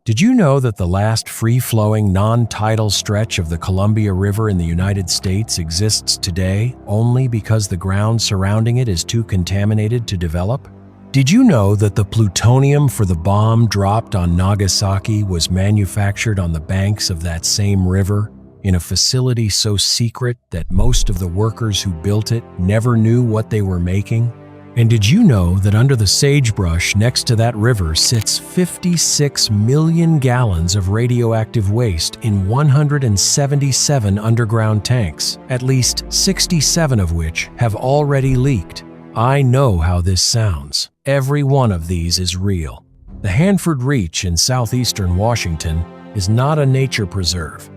Did you know that the last free-flowing, non-tidal stretch of the Columbia River in the United States exists today only because the ground surrounding it is too contaminated to develop? Did you know that the plutonium for the bomb dropped on Nagasaki was manufactured on the banks of that same river, in a facility so secret that most of the workers who built it never knew what they were making? And did you know that under the sagebrush next to that river sits 56 million gallons of radioactive waste in 177 underground tanks, at least 67 of which have already leaked? I know how this sounds. Every one of these is real. The Hanford Reach in southeastern Washington is not a nature preserve.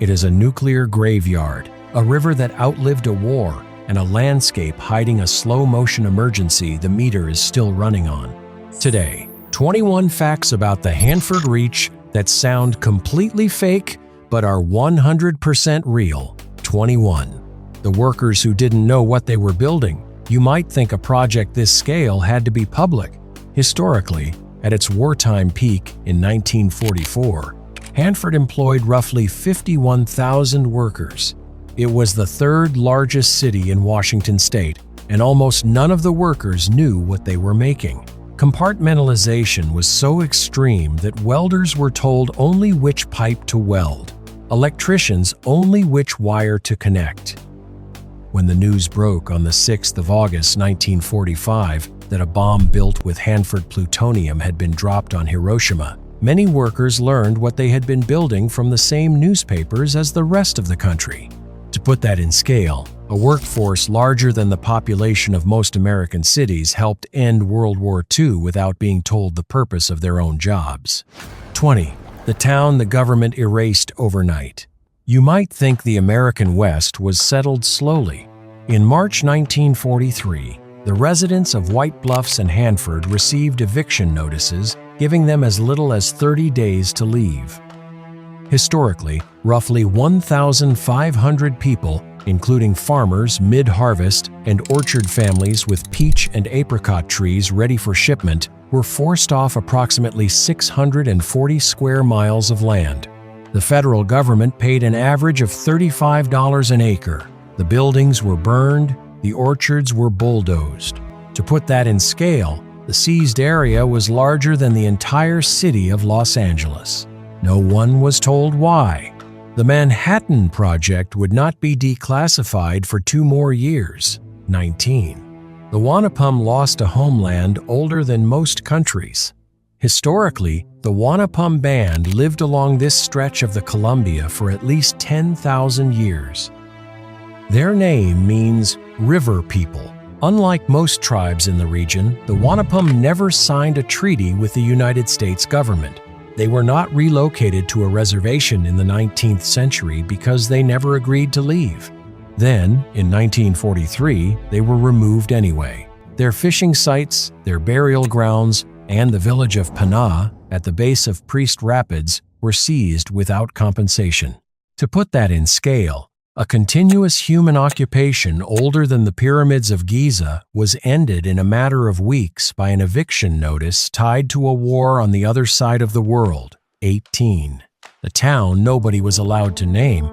It is a nuclear graveyard, a river that outlived a war, and a landscape hiding a slow-motion emergency the meter is still running on. Today, 21 facts about the Hanford Reach that sound completely fake but are 100% real. 21. The workers who didn't know what they were building. You might think a project this scale had to be public. Historically, at its wartime peak in 1944, Hanford employed roughly 51,000 workers. It was the third largest city in Washington state, and almost none of the workers knew what they were making. Compartmentalization was so extreme that welders were told only which pipe to weld, electricians only which wire to connect. When the news broke on the 6th of August 1945 that a bomb built with Hanford plutonium had been dropped on Hiroshima, many workers learned what they had been building from the same newspapers as the rest of the country. To put that in scale, a workforce larger than the population of most American cities helped end World War II without being told the purpose of their own jobs. 20. The town the government erased overnight. You might think the American West was settled slowly. In March 1943, the residents of White Bluffs and Hanford received eviction notices, giving them as little as 30 days to leave. Historically, roughly 1,500 people, including farmers mid-harvest and orchard families with peach and apricot trees ready for shipment, were forced off approximately 640 square miles of land. The federal government paid an average of $35 an acre. The buildings were burned, the orchards were bulldozed. To put that in scale, the seized area was larger than the entire city of Los Angeles. No one was told why. The Manhattan Project would not be declassified for 2 more years. 19. The Wanapum lost a homeland older than most countries. Historically, the Wanapum Band lived along this stretch of the Columbia for at least 10,000 years. Their name means river people. Unlike most tribes in the region, the Wanapum never signed a treaty with the United States government. They were not relocated to a reservation in the 19th century because they never agreed to leave. Then, in 1943, they were removed anyway. Their fishing sites, their burial grounds, and the village of Pana, at the base of Priest Rapids, were seized without compensation. To put that in scale, a continuous human occupation older than the pyramids of Giza was ended in a matter of weeks by an eviction notice tied to a war on the other side of the world. 18. The town nobody was allowed to name.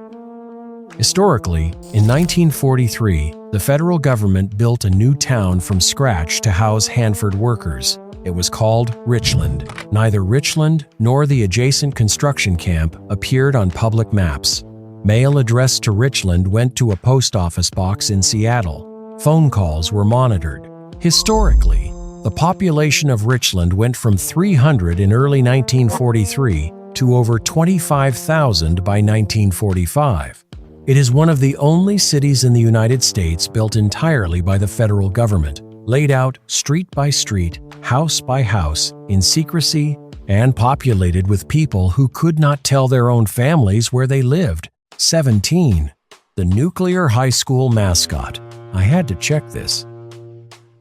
Historically, in 1943, the federal government built a new town from scratch to house Hanford workers. It was called Richland. Neither Richland nor the adjacent construction camp appeared on public maps. Mail addressed to Richland went to a post office box in Seattle. Phone calls were monitored. Historically, the population of Richland went from 300 in early 1943 to over 25,000 by 1945. It is one of the only cities in the United States built entirely by the federal government, laid out street by street, house by house, in secrecy, and populated with people who could not tell their own families where they lived. 17. The nuclear high school mascot. I had to check this.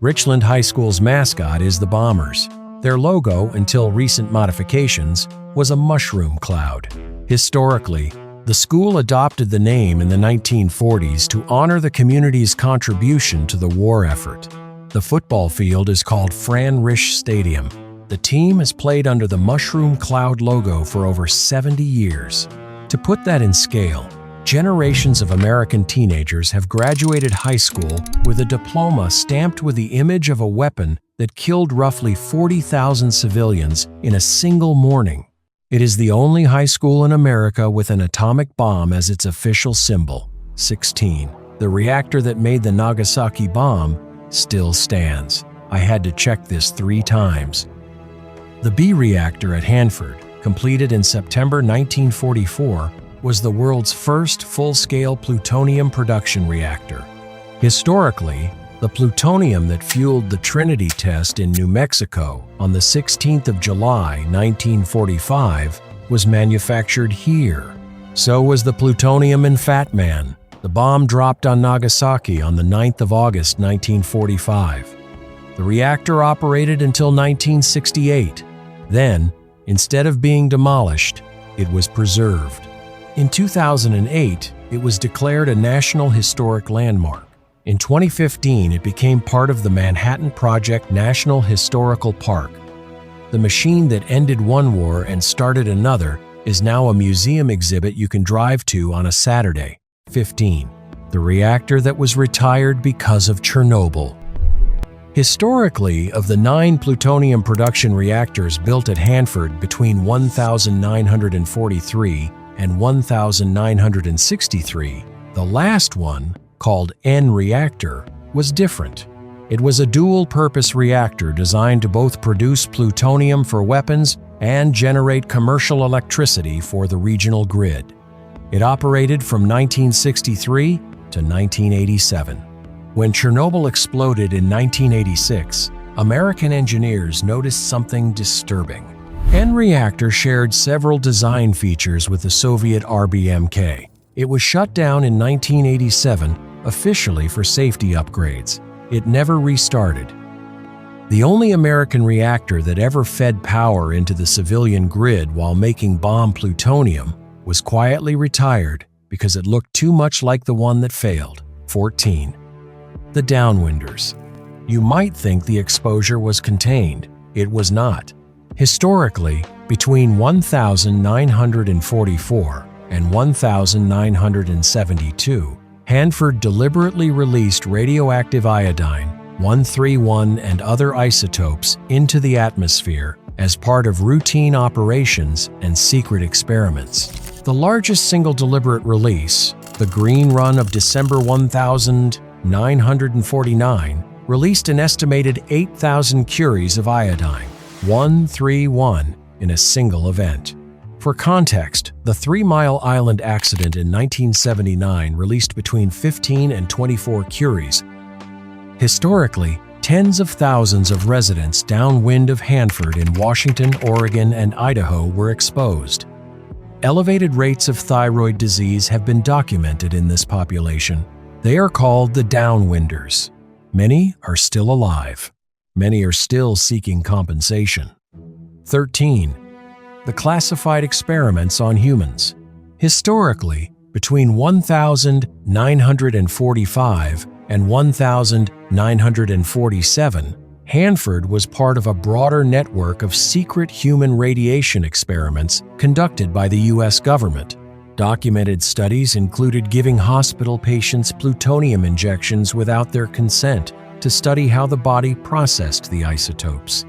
Richland High School's mascot is the Bombers. Their logo, until recent modifications, was a mushroom cloud. Historically, the school adopted the name in the 1940s to honor the community's contribution to the war effort. The football field is called Fran Risch Stadium. The team has played under the Mushroom Cloud logo for over 70 years. To put that in scale, generations of American teenagers have graduated high school with a diploma stamped with the image of a weapon that killed roughly 40,000 civilians in a single morning. It is the only high school in America with an atomic bomb as its official symbol. 16. The reactor that made the Nagasaki bomb still stands. I had to check this 3 times. The B reactor at Hanford, completed in September 1944, was the world's first full-scale plutonium production reactor. Historically, the plutonium that fueled the Trinity test in New Mexico on the 16th of July, 1945, was manufactured here. So was the plutonium in Fat Man. The bomb dropped on Nagasaki on the 9th of August, 1945. The reactor operated until 1968. Then, instead of being demolished, it was preserved. In 2008, it was declared a National Historic Landmark. In 2015, it became part of the Manhattan Project National Historical Park. The machine that ended one war and started another is now a museum exhibit you can drive to on a Saturday. 15. The reactor that was retired because of Chernobyl. Historically, of the 9 plutonium production reactors built at Hanford between 1943 and 1963, the last one, called N reactor, was different. It was a dual-purpose reactor designed to both produce plutonium for weapons and generate commercial electricity for the regional grid. It operated from 1963 to 1987. When Chernobyl exploded in 1986, American engineers noticed something disturbing. N reactor shared several design features with the Soviet RBMK. It was shut down in 1987, officially for safety upgrades. It never restarted. The only American reactor that ever fed power into the civilian grid while making bomb plutonium was quietly retired because it looked too much like the one that failed. 14. The downwinders. You might think the exposure was contained. It was not. Historically, between 1944 and 1972, Hanford deliberately released radioactive iodine-131 and other isotopes into the atmosphere as part of routine operations and secret experiments. The largest single deliberate release, the Green Run of December 1949, released an estimated 8,000 curies of iodine-131 in a single event. For context, the 3 Mile Island accident in 1979 released between 15 and 24 curies. Historically, tens of thousands of residents downwind of Hanford in Washington, Oregon, and Idaho were exposed. Elevated rates of thyroid disease have been documented in this population. They are called the downwinders. Many are still alive. Many are still seeking compensation. 13. The classified experiments on humans. Historically, between 1945 and 1947, Hanford was part of a broader network of secret human radiation experiments conducted by the U.S. government. Documented studies included giving hospital patients plutonium injections without their consent to study how the body processed the isotopes.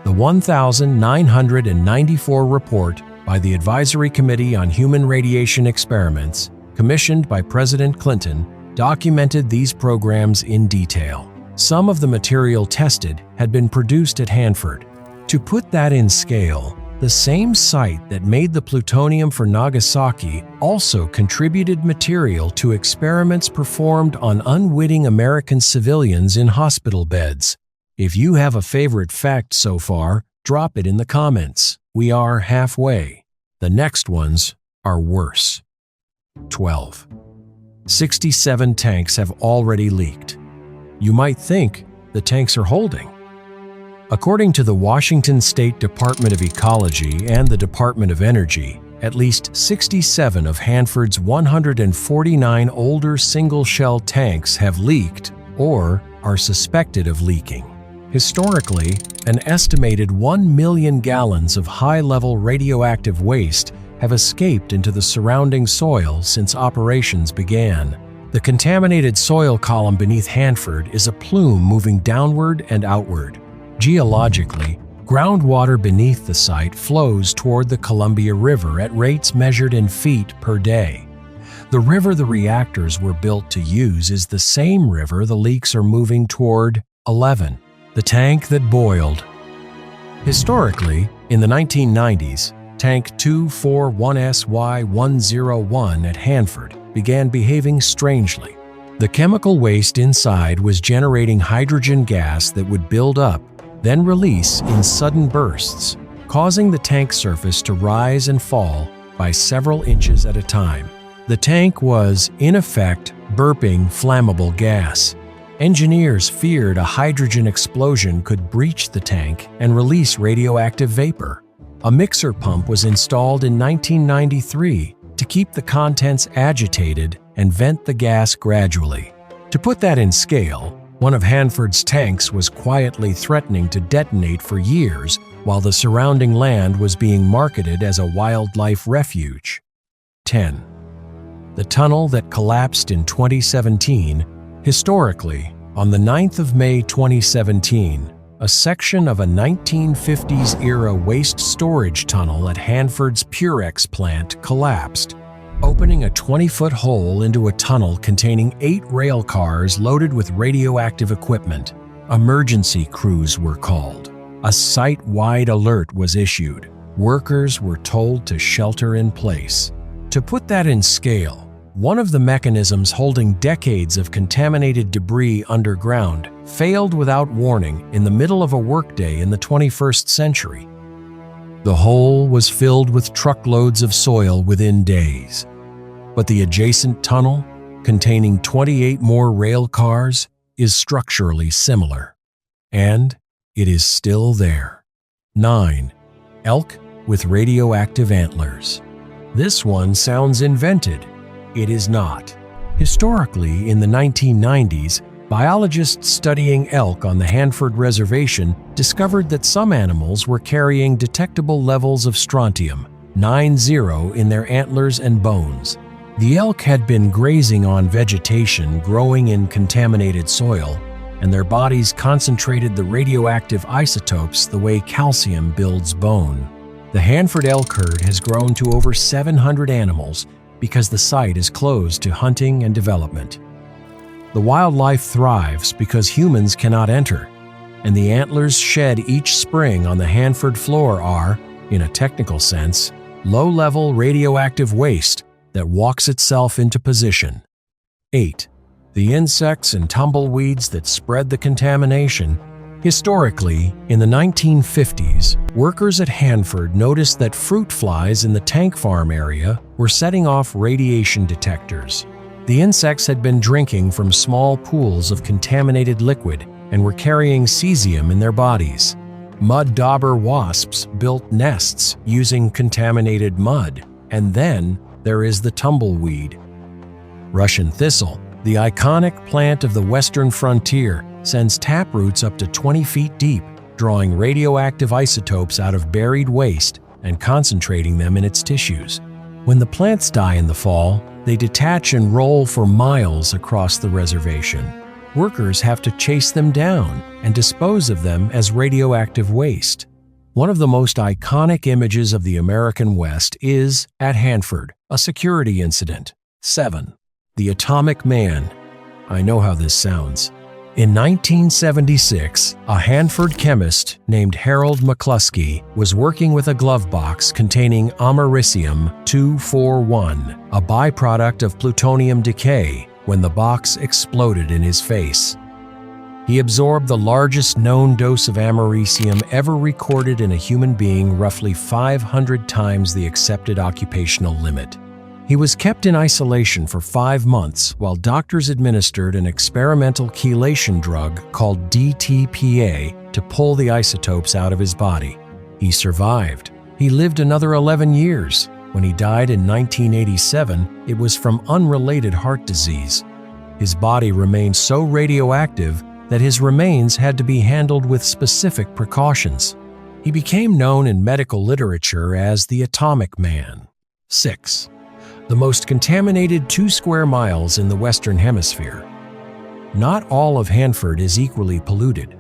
The 1994 report by the Advisory Committee on Human Radiation Experiments, commissioned by President Clinton, documented these programs in detail. Some of the material tested had been produced at Hanford. To put that in scale, the same site that made the plutonium for Nagasaki also contributed material to experiments performed on unwitting American civilians in hospital beds. If you have a favorite fact so far, drop it in the comments. We are halfway. The next ones are worse. 12. 67 tanks have already leaked. You might think the tanks are holding. According to the Washington State Department of Ecology and the Department of Energy, at least 67 of Hanford's 149 older single-shell tanks have leaked or are suspected of leaking. Historically, an estimated 1 million gallons of high-level radioactive waste have escaped into the surrounding soil since operations began. The contaminated soil column beneath Hanford is a plume moving downward and outward. Geologically, groundwater beneath the site flows toward the Columbia River at rates measured in feet per day. The river the reactors were built to use is the same river the leaks are moving toward. 11. The tank that boiled. Historically, in the 1990s, Tank 241SY101 at Hanford began behaving strangely. The chemical waste inside was generating hydrogen gas that would build up, then release in sudden bursts, causing the tank surface to rise and fall by several inches at a time. The tank was, in effect, burping flammable gas. Engineers feared a hydrogen explosion could breach the tank and release radioactive vapor. A mixer pump was installed in 1993 to keep the contents agitated and vent the gas gradually. To put that in scale, one of Hanford's tanks was quietly threatening to detonate for years while the surrounding land was being marketed as a wildlife refuge. 10. The tunnel that collapsed in 2017. Historically, on the 9th of May 2017, a section of a 1950s-era waste storage tunnel at Hanford's Purex plant collapsed, opening a 20-foot hole into a tunnel containing 8 rail cars loaded with radioactive equipment. Emergency crews were called. A site-wide alert was issued. Workers were told to shelter in place. To put that in scale, one of the mechanisms holding decades of contaminated debris underground failed without warning in the middle of a workday in the 21st century. The hole was filled with truckloads of soil within days. But the adjacent tunnel, containing 28 more rail cars, is structurally similar. And it is still there. 9. Elk with radioactive antlers. This one sounds invented. It is not. Historically, in the 1990s, biologists studying elk on the Hanford Reservation discovered that some animals were carrying detectable levels of strontium, 90, in their antlers and bones. The elk had been grazing on vegetation growing in contaminated soil, and their bodies concentrated the radioactive isotopes the way calcium builds bone. The Hanford elk herd has grown to over 700 animals because the site is closed to hunting and development. The wildlife thrives because humans cannot enter, and the antlers shed each spring on the Hanford floor are, in a technical sense, low-level radioactive waste that walks itself into position. 8. The insects and tumbleweeds that spread the contamination. Historically, in the 1950s, workers at Hanford noticed that fruit flies in the tank farm area were setting off radiation detectors. The insects had been drinking from small pools of contaminated liquid and were carrying cesium in their bodies. Mud dauber wasps built nests using contaminated mud. And then there is the tumbleweed. Russian thistle, the iconic plant of the western frontier, sends taproots up to 20 feet deep, drawing radioactive isotopes out of buried waste and concentrating them in its tissues. When the plants die in the fall, they detach and roll for miles across the reservation. Workers have to chase them down and dispose of them as radioactive waste. One of the most iconic images of the American West is, at Hanford, a security incident. 7. The Atomic Man. I know how this sounds. In 1976, a Hanford chemist named Harold McCluskey was working with a glove box containing americium-241, a byproduct of plutonium decay, when the box exploded in his face. He absorbed the largest known dose of americium ever recorded in a human being, roughly 500 times the accepted occupational limit. He was kept in isolation for 5 months while doctors administered an experimental chelation drug called DTPA to pull the isotopes out of his body. He survived. He lived another 11 years. When he died in 1987, it was from unrelated heart disease. His body remained so radioactive that his remains had to be handled with specific precautions. He became known in medical literature as the Atomic Man. 6. The most contaminated 2 square miles in the Western Hemisphere. Not all of Hanford is equally polluted.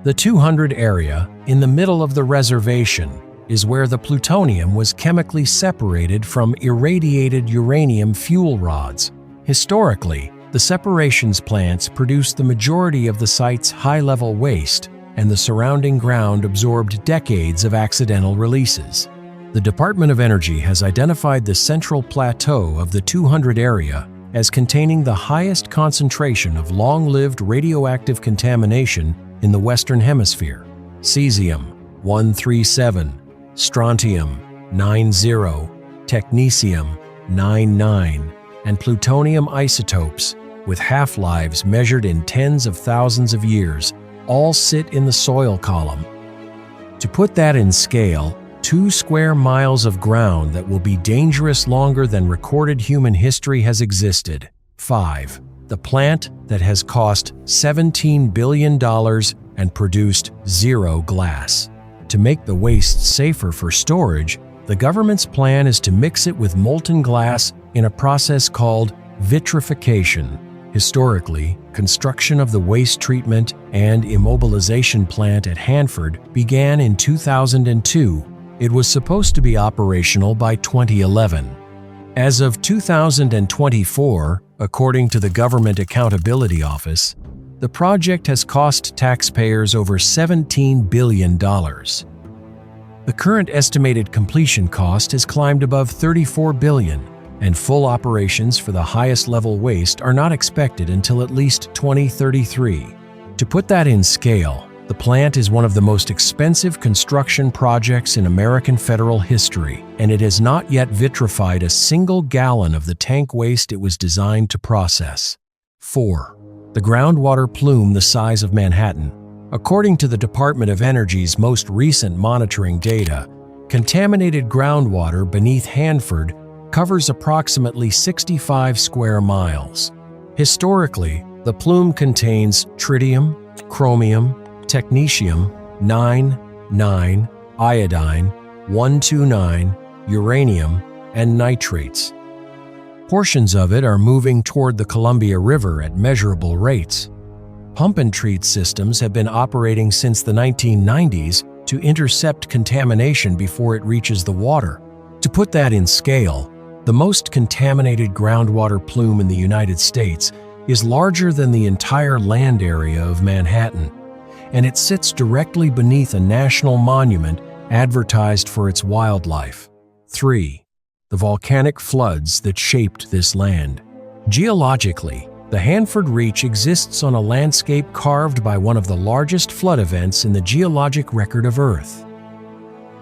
The 200 area, in the middle of the reservation, is where the plutonium was chemically separated from irradiated uranium fuel rods. Historically, the separations plants produced the majority of the site's high-level waste, and the surrounding ground absorbed decades of accidental releases. The Department of Energy has identified the central plateau of the 200 area as containing the highest concentration of long-lived radioactive contamination in the Western Hemisphere. Cesium-137, strontium-90, technetium-99, and plutonium isotopes, with half-lives measured in tens of thousands of years, all sit in the soil column. To put that in scale, 2 square miles of ground that will be dangerous longer than recorded human history has existed. 5. The plant that has cost $17 billion and produced zero glass. To make the waste safer for storage, the government's plan is to mix it with molten glass in a process called vitrification. Historically, construction of the waste treatment and immobilization plant at Hanford began in 2002. It was supposed to be operational by 2011. As of 2024, according to the Government Accountability Office, the project has cost taxpayers over $17 billion. The current estimated completion cost has climbed above $34 billion, and full operations for the highest level waste are not expected until at least 2033. To put that in scale, the plant is one of the most expensive construction projects in American federal history, and it has not yet vitrified a single gallon of the tank waste it was designed to process. 4. The groundwater plume the size of Manhattan. According to the Department of Energy's most recent monitoring data, contaminated groundwater beneath Hanford covers approximately 65 square miles. Historically, the plume contains tritium, chromium, technetium-99, iodine-129, uranium, and nitrates. Portions of it are moving toward the Columbia River at measurable rates. Pump-and-treat systems have been operating since the 1990s to intercept contamination before it reaches the water. To put that in scale, the most contaminated groundwater plume in the United States is larger than the entire land area of Manhattan, and it sits directly beneath a national monument advertised for its wildlife. 3. The volcanic floods that shaped this land. Geologically, the Hanford Reach exists on a landscape carved by one of the largest flood events in the geologic record of Earth.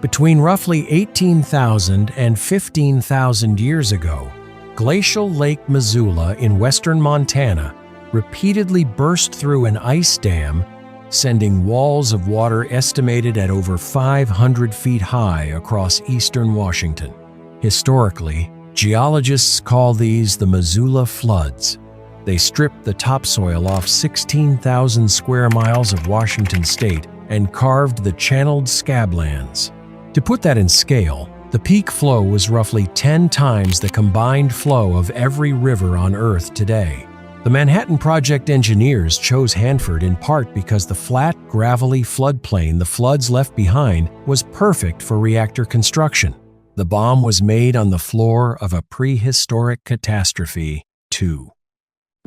Between roughly 18,000 and 15,000 years ago, glacial Lake Missoula in western Montana repeatedly burst through an ice dam, sending walls of water estimated at over 500 feet high across eastern Washington. Historically, geologists call these the Missoula Floods. They stripped the topsoil off 16,000 square miles of Washington state and carved the channeled scablands. To put that in scale, the peak flow was roughly 10 times the combined flow of every river on Earth today. The Manhattan Project engineers chose Hanford in part because the flat, gravelly floodplain the floods left behind was perfect for reactor construction. The bomb was made on the floor of a prehistoric catastrophe. 2.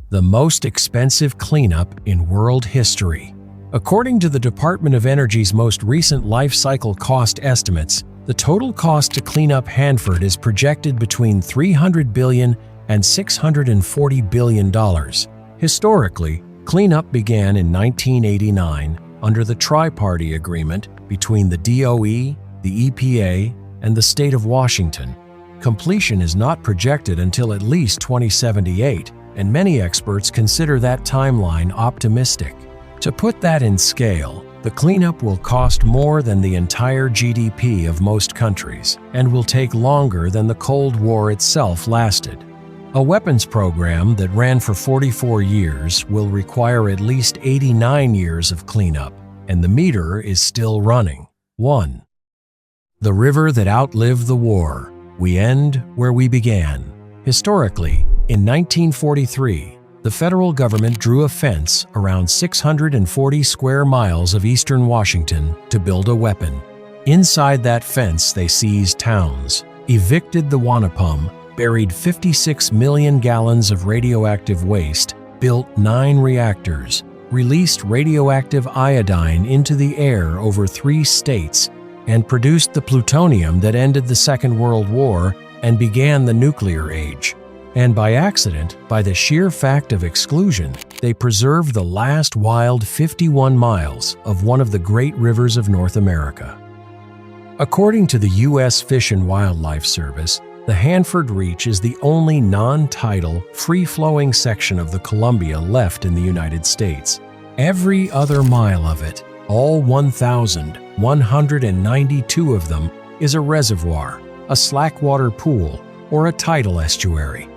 The most expensive cleanup in world history. According to the Department of Energy's most recent life cycle cost estimates, the total cost to clean up Hanford is projected between $300 billion and $640 billion. Historically, cleanup began in 1989 under the Tri-Party Agreement between the DOE, the EPA, and the state of Washington. Completion is not projected until at least 2078, and many experts consider that timeline optimistic. To put that in scale, the cleanup will cost more than the entire GDP of most countries and will take longer than the Cold War itself lasted. A weapons program that ran for 44 years will require at least 89 years of cleanup, and the meter is still running. 1. The river that outlived the war. We end where we began. Historically, in 1943, the federal government drew a fence around 640 square miles of eastern Washington to build a weapon. Inside that fence, they seized towns, evicted the Wanapum, buried 56 million gallons of radioactive waste, built 9 reactors, released radioactive iodine into the air over 3 states, and produced the plutonium that ended the Second World War and began the nuclear age. And by accident, by the sheer fact of exclusion, they preserved the last wild 51 miles of one of the great rivers of North America. According to the U.S. Fish and Wildlife Service, the Hanford Reach is the only non-tidal, free-flowing section of the Columbia left in the United States. Every other mile of it, all 1,192 of them, is a reservoir, a slackwater pool, or a tidal estuary.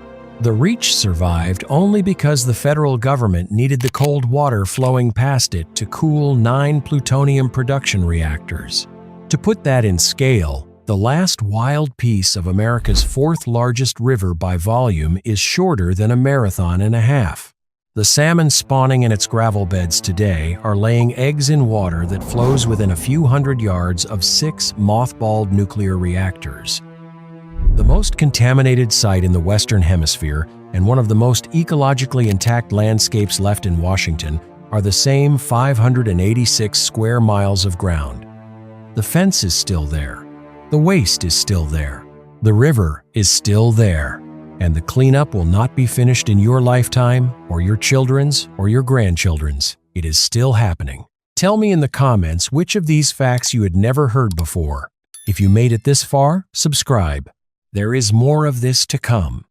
The Reach survived only because the federal government needed the cold water flowing past it to cool 9 plutonium production reactors. To put that in scale, the last wild piece of America's 4th largest river by volume is shorter than a marathon and a half. The salmon spawning in its gravel beds today are laying eggs in water that flows within a few hundred yards of 6 mothballed nuclear reactors. The most contaminated site in the Western Hemisphere and one of the most ecologically intact landscapes left in Washington are the same 586 square miles of ground. The fence is still there. The waste is still there. The river is still there. And the cleanup will not be finished in your lifetime, or your children's, or your grandchildren's. It is still happening. Tell me in the comments which of these facts you had never heard before. If you made it this far, subscribe. There is more of this to come.